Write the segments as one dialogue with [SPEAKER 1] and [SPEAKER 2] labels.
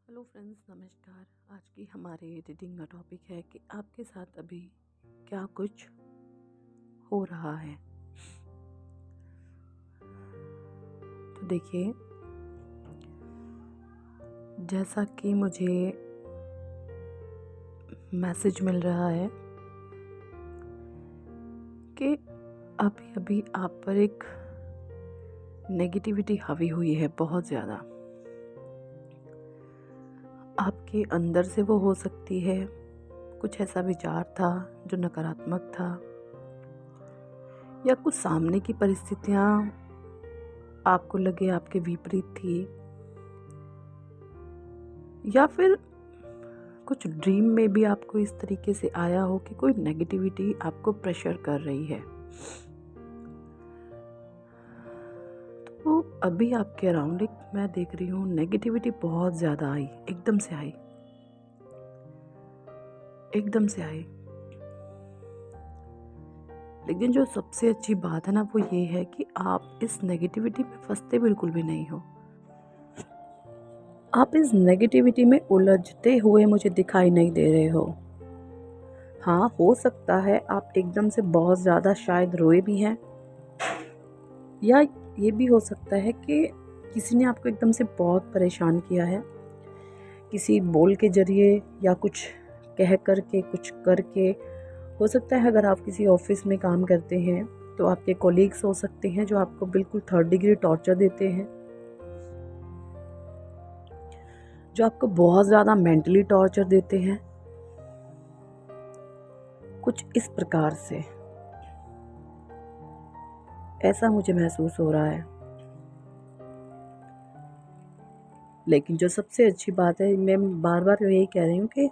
[SPEAKER 1] Hello friends, नमस्कार। आज की हमारे रीडिंग का टॉपिक है कि आपके साथ अभी क्या कुछ हो रहा है। तो देखिए, जैसा कि मुझे मैसेज मिल रहा है कि अभी अभी आप पर एक नेगेटिविटी हावी हुई है, बहुत ज़्यादा। आपके अंदर से वो हो सकती है, कुछ ऐसा विचार था जो नकारात्मक था, या कुछ सामने की परिस्थितियाँ आपको लगे आपके विपरीत थी, या फिर कुछ ड्रीम में भी आपको इस तरीके से आया हो कि कोई नेगेटिविटी आपको प्रेशर कर रही है। तो अभी आपके अराउंड एक मैं देख रही हूँ नेगेटिविटी बहुत ज़्यादा आई, एकदम से आई, एकदम से आई। लेकिन जो सबसे अच्छी बात है ना, वो ये है कि आप इस नेगेटिविटी में फंसते बिल्कुल भी नहीं हो। आप इस नेगेटिविटी में उलझते हुए मुझे दिखाई नहीं दे रहे हो। हाँ, हो सकता है आप एकदम से बहुत ज़्यादा शायद रोए भी हैं, या ये भी हो सकता है कि किसी ने आपको एकदम से बहुत परेशान किया है, किसी बोल के ज़रिए या कुछ कह कर के, कुछ करके। हो सकता है अगर आप किसी ऑफिस में काम करते हैं तो आपके कोलीग्स हो सकते हैं जो आपको बिल्कुल 3rd डिग्री टॉर्चर देते हैं, जो आपको बहुत ज़्यादा मेंटली टॉर्चर देते हैं, कुछ इस प्रकार से ऐसा मुझे महसूस हो रहा है। लेकिन जो सबसे अच्छी बात है, मैं बार बार यही कह रही हूँ कि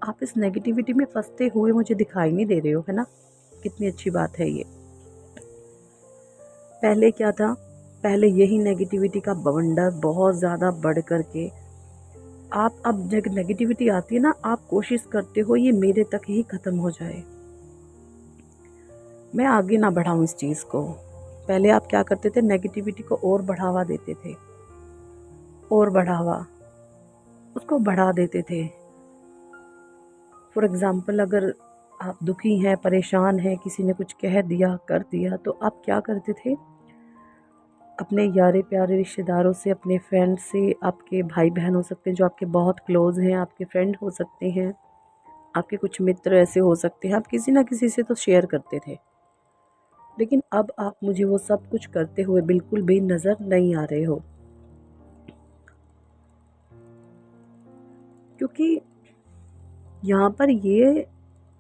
[SPEAKER 1] आप इस नेगेटिविटी में फंसते हुए मुझे दिखाई नहीं दे रहे हो, है ना। कितनी अच्छी बात है ये। पहले क्या था, पहले यही नेगेटिविटी का बवंडर बहुत ज़्यादा बढ़ करके आप, अब जब नेगेटिविटी आती है ना, आप कोशिश करते हो ये मेरे तक ही ख़त्म हो जाए, मैं आगे ना बढ़ाऊँ इस चीज़ को। पहले आप क्या करते थे, नेगेटिविटी को और बढ़ावा देते थे, और बढ़ावा, उसको बढ़ा देते थे। फॉर एग्ज़ाम्पल, अगर आप दुखी हैं, परेशान हैं, किसी ने कुछ कह दिया, कर दिया, तो आप क्या करते थे, अपने यारे प्यारे रिश्तेदारों से, अपने फ्रेंड से, आपके भाई बहन हो सकते हैं जो आपके बहुत क्लोज़ हैं, आपके फ्रेंड हो सकते हैं, आपके कुछ मित्र ऐसे हो सकते हैं, आप किसी ना किसी से तो शेयर करते थे। लेकिन अब आप मुझे वो सब कुछ करते हुए बिल्कुल भी नज़र नहीं आ रहे हो, क्योंकि यहाँ पर ये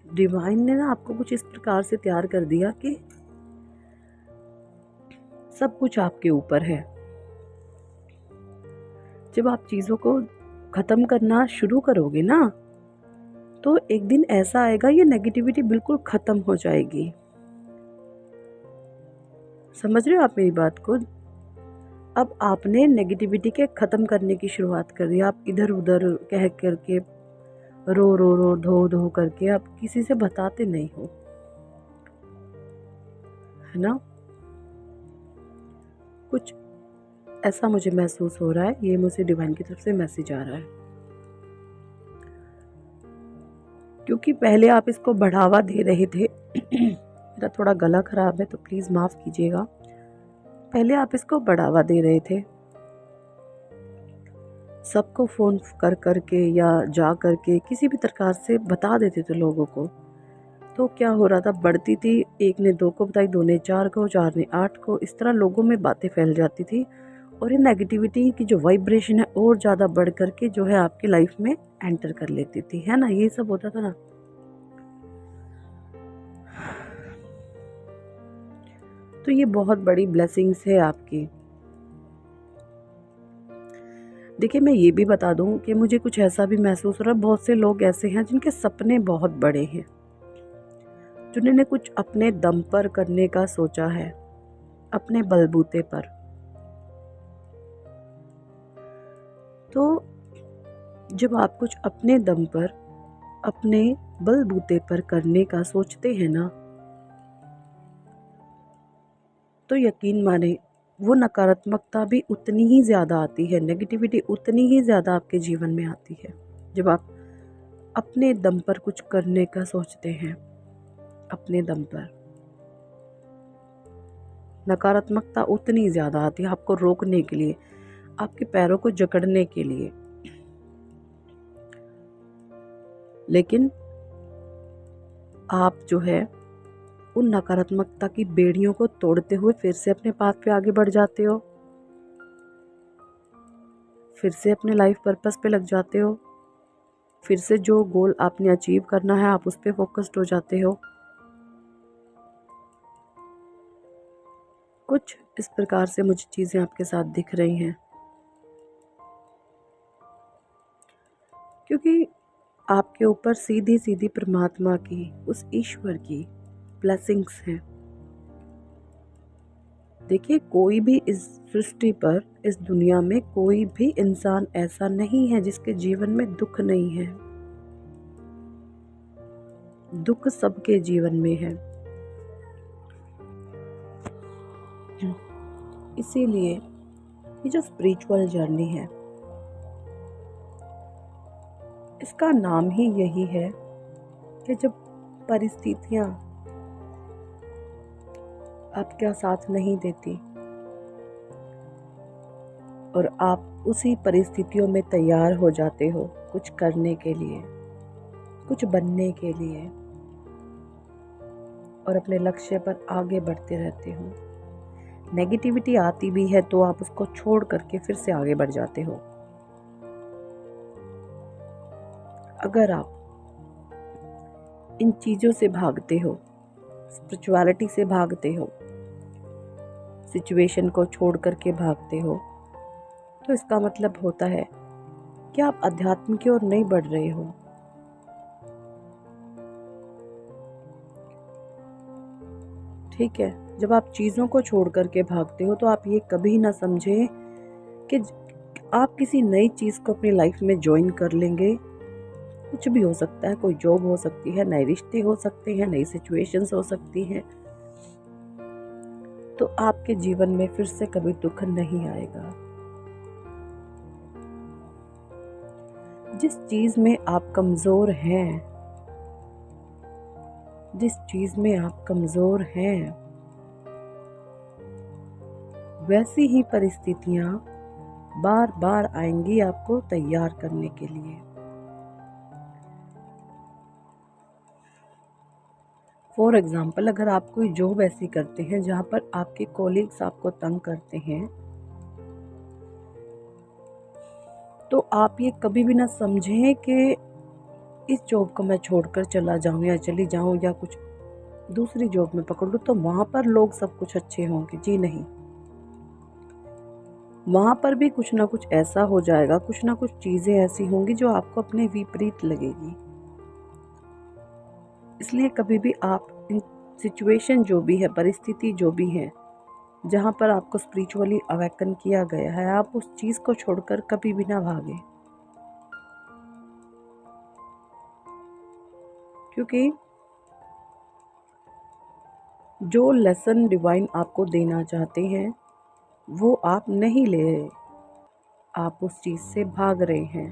[SPEAKER 1] डिवाइन ने ना आपको कुछ इस प्रकार से तैयार कर दिया कि सब कुछ आपके ऊपर है। जब आप चीज़ों को ख़त्म करना शुरू करोगे ना, तो एक दिन ऐसा आएगा, ये नेगेटिविटी बिल्कुल ख़त्म हो जाएगी। समझ रहे हो आप मेरी बात को। अब आपने नेगेटिविटी के ख़त्म करने की शुरुआत कर दी। आप इधर उधर कह करके, रो रो रो, धो धो करके आप किसी से बताते नहीं हो, है ना। कुछ ऐसा मुझे महसूस हो रहा है, ये मुझे डिवाइन की तरफ से मैसेज आ रहा है। क्योंकि पहले आप इसको बढ़ावा दे रहे थे मेरा थोड़ा गला ख़राब है तो प्लीज़ माफ़ कीजिएगा। पहले आप इसको बढ़ावा दे रहे थे, सबको फ़ोन कर कर के या जा कर के किसी भी प्रकार से बता देते थे लोगों को। तो क्या हो रहा था, बढ़ती थी, एक ने 2 को बताई, 2 ने 4 को, 4 ने 8 को, इस तरह लोगों में बातें फैल जाती थी, और ये नेगेटिविटी की जो वाइब्रेशन है और ज़्यादा बढ़ कर के जो है आपकी लाइफ में एंटर कर लेती थी, है ना, ये सब होता था ना। तो ये बहुत बड़ी ब्लेसिंग्स है आपकी। देखिए, मैं ये भी बता दूं कि मुझे कुछ ऐसा भी महसूस हो रहा है, बहुत से लोग ऐसे हैं जिनके सपने बहुत बड़े हैं, जिन्होंने कुछ अपने दम पर करने का सोचा है, अपने बलबूते पर। तो जब आप कुछ अपने दम पर, अपने बलबूते पर करने का सोचते हैं ना, तो यकीन माने वो नकारात्मकता भी उतनी ही ज़्यादा आती है, नेगेटिविटी उतनी ही ज़्यादा आपके जीवन में आती है जब आप अपने दम पर कुछ करने का सोचते हैं। अपने दम पर नकारात्मकता उतनी ज़्यादा आती है आपको रोकने के लिए, आपके पैरों को जकड़ने के लिए। लेकिन आप जो है उन नकारात्मकता की बेड़ियों को तोड़ते हुए फिर से अपने पाथ पे आगे बढ़ जाते हो, फिर से अपने लाइफ पर्पस पे लग जाते हो, फिर से जो गोल आपने अचीव करना है आप उस पे फोकस्ड हो जाते हो। कुछ इस प्रकार से मुझे चीज़ें आपके साथ दिख रही हैं, क्योंकि आपके ऊपर सीधी सीधी परमात्मा की, उस ईश्वर की ब्लेसिंग्स हैं। देखिए, कोई भी इस सृष्टि पर, इस दुनिया में कोई भी इंसान ऐसा नहीं है जिसके जीवन में दुख नहीं है। दुख सबके जीवन में है। इसीलिए ये जो स्पिरिचुअल जर्नी है, इसका नाम ही यही है कि जब परिस्थितियां आपका साथ नहीं देती और आप उसी परिस्थितियों में तैयार हो जाते हो कुछ करने के लिए, कुछ बनने के लिए, और अपने लक्ष्य पर आगे बढ़ते रहते हो। नेगेटिविटी आती भी है तो आप उसको छोड़ करके फिर से आगे बढ़ जाते हो। अगर आप इन चीज़ों से भागते हो, स्पिरिचुअलिटी से भागते हो, सिचुएशन को छोड़ करके भागते हो, तो इसका मतलब होता है कि आप अध्यात्म की ओर नहीं बढ़ रहे हो। ठीक है, जब आप चीज़ों को छोड़ करके भागते हो तो आप ये कभी ना समझें कि आप किसी नई चीज़ को अपनी लाइफ में ज्वाइन कर लेंगे। कुछ भी हो सकता है, कोई जॉब हो सकती है, नए रिश्ते हो सकते हैं, नई सिचुएशंस हो सकती हैं, तो आपके जीवन में फिर से कभी दुख नहीं आएगा। जिस चीज़ में आप कमज़ोर हैं, जिस चीज़ में आप कमज़ोर हैं, वैसी ही परिस्थितियां बार बार आएंगी आपको तैयार करने के लिए। फॉर एग्जाम्पल, अगर आप कोई जॉब ऐसी करते हैं जहाँ पर आपके कॉलीग्स आपको तंग करते हैं, तो आप ये कभी भी ना समझें कि इस जॉब को मैं छोड़कर चला जाऊं या चली जाऊं या कुछ दूसरी जॉब में पकड़ लूं तो वहाँ पर लोग सब कुछ अच्छे होंगे। जी नहीं, वहाँ पर भी कुछ ना कुछ ऐसा हो जाएगा, कुछ ना कुछ चीज़ें ऐसी होंगी जो आपको अपने विपरीत लगेगी। इसलिए कभी भी आप इन सिचुएशन जो भी है, परिस्थिति जो भी है, जहाँ पर आपको स्पिरिचुअली अवेकन किया गया है, आप उस चीज़ को छोड़कर कभी भी ना भागे, क्योंकि जो लेसन डिवाइन आपको देना चाहते हैं वो आप नहीं ले रहे, आप उस चीज़ से भाग रहे हैं,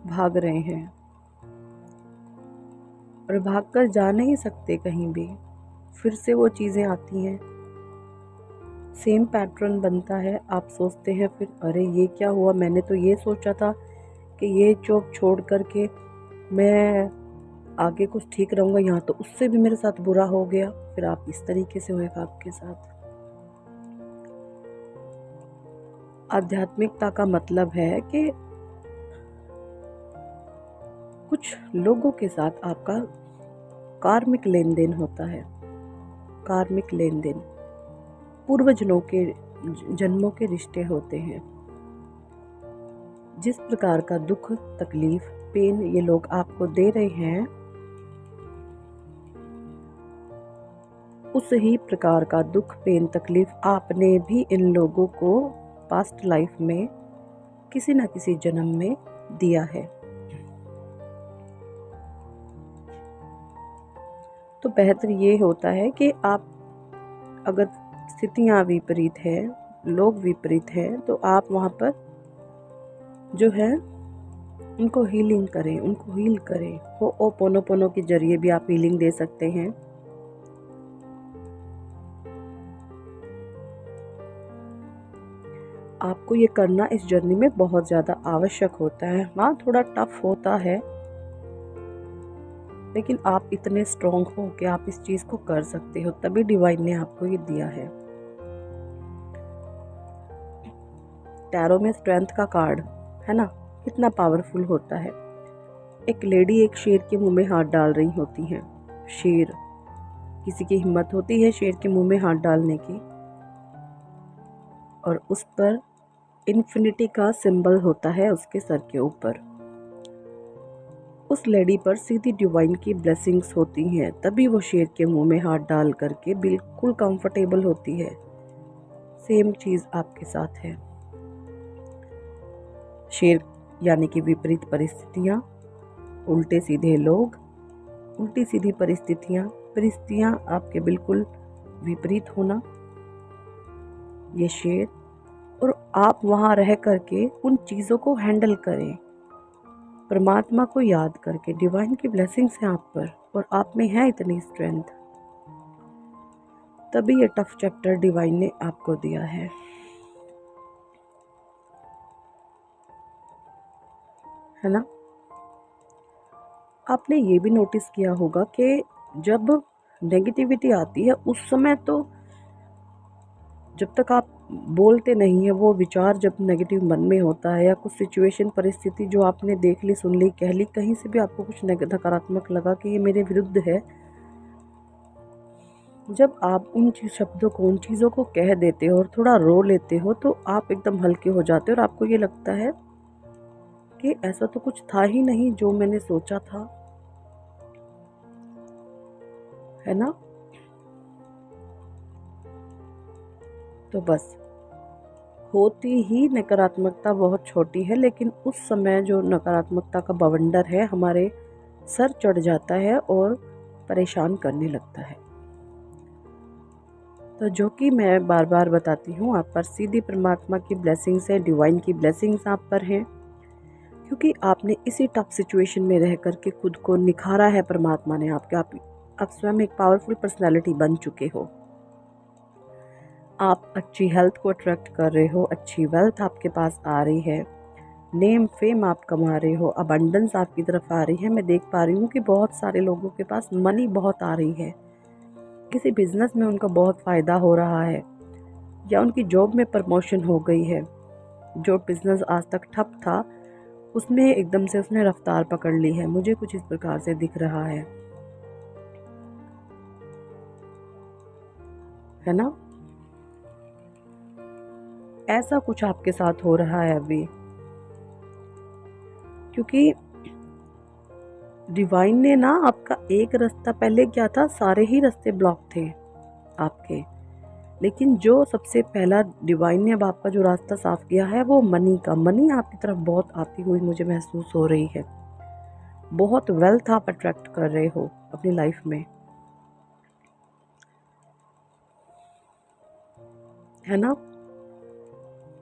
[SPEAKER 1] भाग रहे हैं और भागकर जा नहीं सकते कहीं भी। फिर से वो चीज़ें आती हैं, सेम पैटर्न बनता है। आप सोचते हैं फिर, अरे ये क्या हुआ, मैंने तो ये सोचा था कि ये जॉब छोड़ करके मैं आगे कुछ ठीक रहूँगा, यहाँ तो उससे भी मेरे साथ बुरा हो गया। फिर आप इस तरीके से होएगा आपके साथ। आध्यात्मिकता का मतलब है कि कुछ लोगों के साथ आपका कार्मिक लेन देन होता है। कार्मिक लेन देन पूर्वजन्मों के जन्मों के रिश्ते होते हैं। जिस प्रकार का दुख, तकलीफ, पेन ये लोग आपको दे रहे हैं, उस ही प्रकार का दुख, पेन, तकलीफ आपने भी इन लोगों को पास्ट लाइफ में किसी न किसी जन्म में दिया है। तो बेहतर ये होता है कि आप अगर स्थितियाँ विपरीत है, लोग विपरीत हैं, तो आप वहाँ पर जो है उनको हीलिंग करें, उनको हील करें। होओपोनोपोनो के जरिए भी आप हीलिंग दे सकते हैं। आपको ये करना इस जर्नी में बहुत ज़्यादा आवश्यक होता है। हाँ, थोड़ा टफ होता है, लेकिन आप इतने स्ट्रॉन्ग हो कि आप इस चीज़ को कर सकते हो, तभी डिवाइन ने आपको ये दिया है। टैरो में स्ट्रेंथ का कार्ड है ना, कितना पावरफुल होता है। एक लेडी एक शेर के मुंह में हाथ डाल रही होती हैं। शेर, किसी की हिम्मत होती है शेर के मुंह में हाथ डालने की, और उस पर इन्फिनिटी का सिंबल होता है उसके सर के ऊपर। उस लेडी पर सीधी डिवाइन की ब्लेसिंग्स होती हैं, तभी वो शेर के मुंह में हाथ डाल करके बिल्कुल कंफर्टेबल होती है। सेम चीज़ आपके साथ है। शेर यानी कि विपरीत परिस्थितियाँ, उल्टे सीधे लोग, उल्टी सीधी परिस्थितियाँ आपके बिल्कुल विपरीत होना, ये शेर, और आप वहाँ रह करके उन चीज़ों को हैंडल करें, परमात्मा को याद करके। डिवाइन की ब्लेसिंग्स हैं आप पर, और आप में है इतनी स्ट्रेंथ, तभी ये टफ चैप्टर डिवाइन ने आपको दिया है ना। आपने ये भी नोटिस किया होगा कि जब नेगेटिविटी आती है उस समय तो जब तक आप बोलते नहीं है, वो विचार जब नेगेटिव मन में होता है, या कुछ सिचुएशन परिस्थिति जो आपने देख ली, सुन ली, कह ली, कहीं से भी आपको कुछ नकारात्मक लगा कि ये मेरे विरुद्ध है, जब आप उन शब्दों को, उन चीज़ों को कह देते हो और थोड़ा रो लेते हो, तो आप एकदम हल्के हो जाते हो, और आपको ये लगता है कि ऐसा तो कुछ था ही नहीं जो मैंने सोचा था, है ना। तो बस होती ही नकारात्मकता बहुत छोटी है, लेकिन उस समय जो नकारात्मकता का बवंडर है हमारे सर चढ़ जाता है और परेशान करने लगता है। तो जो कि मैं बार बार बताती हूँ, आप पर सीधी परमात्मा की ब्लेसिंग्स है, डिवाइन की ब्लेसिंग्स आप पर हैं, क्योंकि आपने इसी टफ सिचुएशन में रह कर के खुद को निखारा है। परमात्मा ने आप स्वयं एक पावरफुल पर्सनैलिटी बन चुके हो। आप अच्छी हेल्थ को अट्रैक्ट कर रहे हो, अच्छी वेल्थ आपके पास आ रही है, नेम फेम आप कमा रहे हो, अबंडेंस आपकी तरफ आ रही है। मैं देख पा रही हूँ कि बहुत सारे लोगों के पास मनी बहुत आ रही है, किसी बिजनेस में उनका बहुत फ़ायदा हो रहा है, या उनकी जॉब में प्रमोशन हो गई है। जो बिजनेस आज तक ठप था, उसमें एकदम से उसने रफ्तार पकड़ ली है। मुझे कुछ इस प्रकार से दिख रहा है ना। ऐसा कुछ आपके साथ हो रहा है अभी, क्योंकि डिवाइन ने ना आपका एक रास्ता, पहले क्या था, सारे ही रास्ते ब्लॉक थे आपके, लेकिन जो सबसे पहला डिवाइन ने अब आपका जो रास्ता साफ किया है, वो मनी आपकी तरफ बहुत आती हुई मुझे महसूस हो रही है। बहुत वेल्थ आप अट्रैक्ट कर रहे हो अपनी लाइफ में, है ना।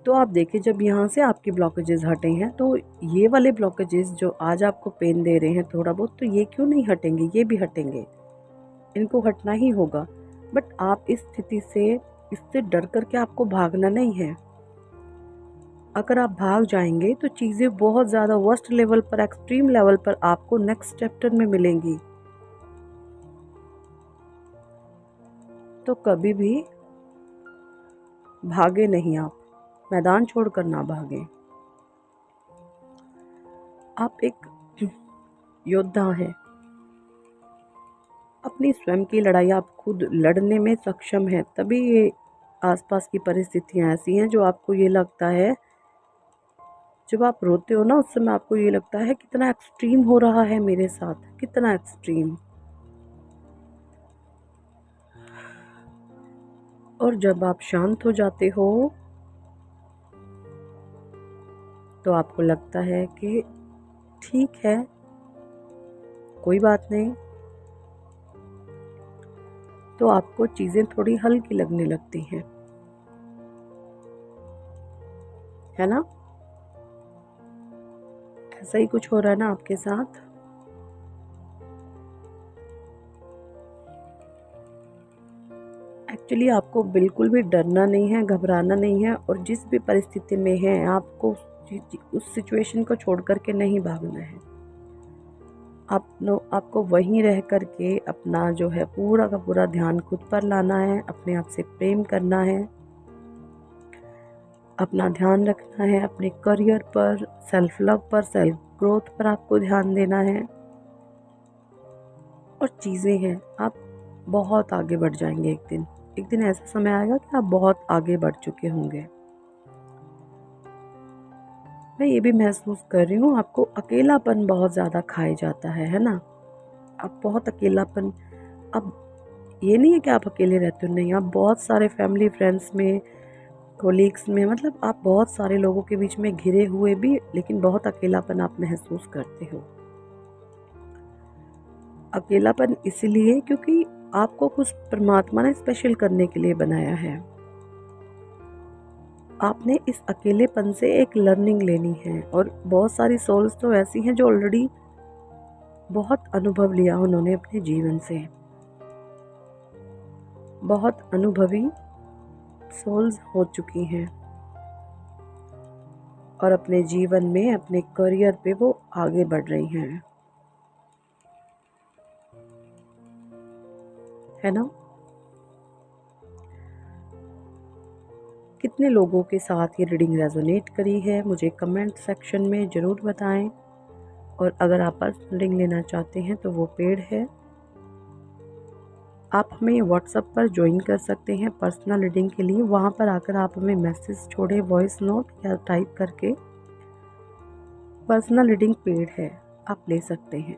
[SPEAKER 1] तो आप देखिए, जब यहाँ से आपकी ब्लॉकेजेस हटे हैं, तो ये वाले ब्लॉकेजेस जो आज आपको पेन दे रहे हैं थोड़ा बहुत, तो ये क्यों नहीं हटेंगे, ये भी हटेंगे, इनको हटना ही होगा। बट आप इस स्थिति से, इससे डर करके आपको भागना नहीं है। अगर आप भाग जाएंगे तो चीज़ें बहुत ज़्यादा वर्स्ट लेवल पर, एक्सट्रीम लेवल पर आपको नेक्स्ट चैप्टर में मिलेंगी। तो कभी भी भागे नहीं, आप मैदान छोड़कर ना भागें। आप एक योद्धा हैं, अपनी स्वयं की लड़ाई आप खुद लड़ने में सक्षम हैं, तभी ये आसपास की परिस्थितियाँ ऐसी हैं जो आपको ये लगता है, जब आप रोते हो ना, उस समय आपको ये लगता है कितना एक्सट्रीम हो रहा है मेरे साथ, कितना एक्सट्रीम। और जब आप शांत हो जाते हो तो आपको लगता है कि ठीक है, कोई बात नहीं। तो आपको चीज़ें थोड़ी हल्की लगने लगती हैं, है ना? ऐसा ही कुछ हो रहा है ना आपके साथ? एक्चुअली आपको बिल्कुल भी डरना नहीं है, घबराना नहीं है, और जिस भी परिस्थिति में हैं आपको उस सिचुएशन को छोड़ कर के नहीं भागना है। आपको वहीं रह कर के अपना जो है पूरा का पूरा ध्यान खुद पर लाना है, अपने आप से प्रेम करना है, अपना ध्यान रखना है अपने करियर पर, सेल्फ लव पर, सेल्फ ग्रोथ पर आपको ध्यान देना है। और चीज़ें हैं, आप बहुत आगे बढ़ जाएंगे एक दिन। एक दिन ऐसा समय आएगा कि आप बहुत आगे बढ़ चुके होंगे। मैं ये भी महसूस कर रही हूँ, आपको अकेलापन बहुत ज़्यादा खाए जाता है ना? आप बहुत अकेलापन, अब ये नहीं है कि आप अकेले रहते हो, नहीं, आप बहुत सारे फैमिली फ्रेंड्स में, कोलीग्स में, मतलब आप बहुत सारे लोगों के बीच में घिरे हुए भी, लेकिन बहुत अकेलापन आप महसूस करते हो। अकेलापन इसलिए क्योंकि आपको कुछ परमात्मा ने स्पेशल करने के लिए बनाया है। आपने इस अकेलेपन से एक लर्निंग लेनी है, और बहुत सारी सोल्स तो ऐसी हैं जो ऑलरेडी बहुत अनुभव लिया उन्होंने अपने जीवन से। बहुत अनुभवी सोल्स हो चुकी हैं और अपने जीवन में, अपने करियर पे वो आगे बढ़ रही हैं, है ना? कितने लोगों के साथ ये रीडिंग रेजोनेट करी है मुझे कमेंट सेक्शन में ज़रूर बताएं। और अगर आप पर्सनल रीडिंग लेना चाहते हैं तो वो पेड है, आप हमें व्हाट्सएप पर ज्वाइन कर सकते हैं पर्सनल रीडिंग के लिए। वहाँ पर आकर आप हमें मैसेज छोड़ें, वॉइस नोट या टाइप करके। पर्सनल रीडिंग पेड है, आप ले सकते हैं।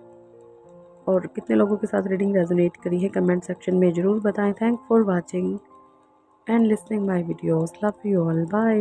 [SPEAKER 1] और कितने लोगों के साथ रीडिंग रेजोनेट करी है कमेंट सेक्शन में ज़रूर बताएं। Thank for watching and listening my videos. Love you all, bye.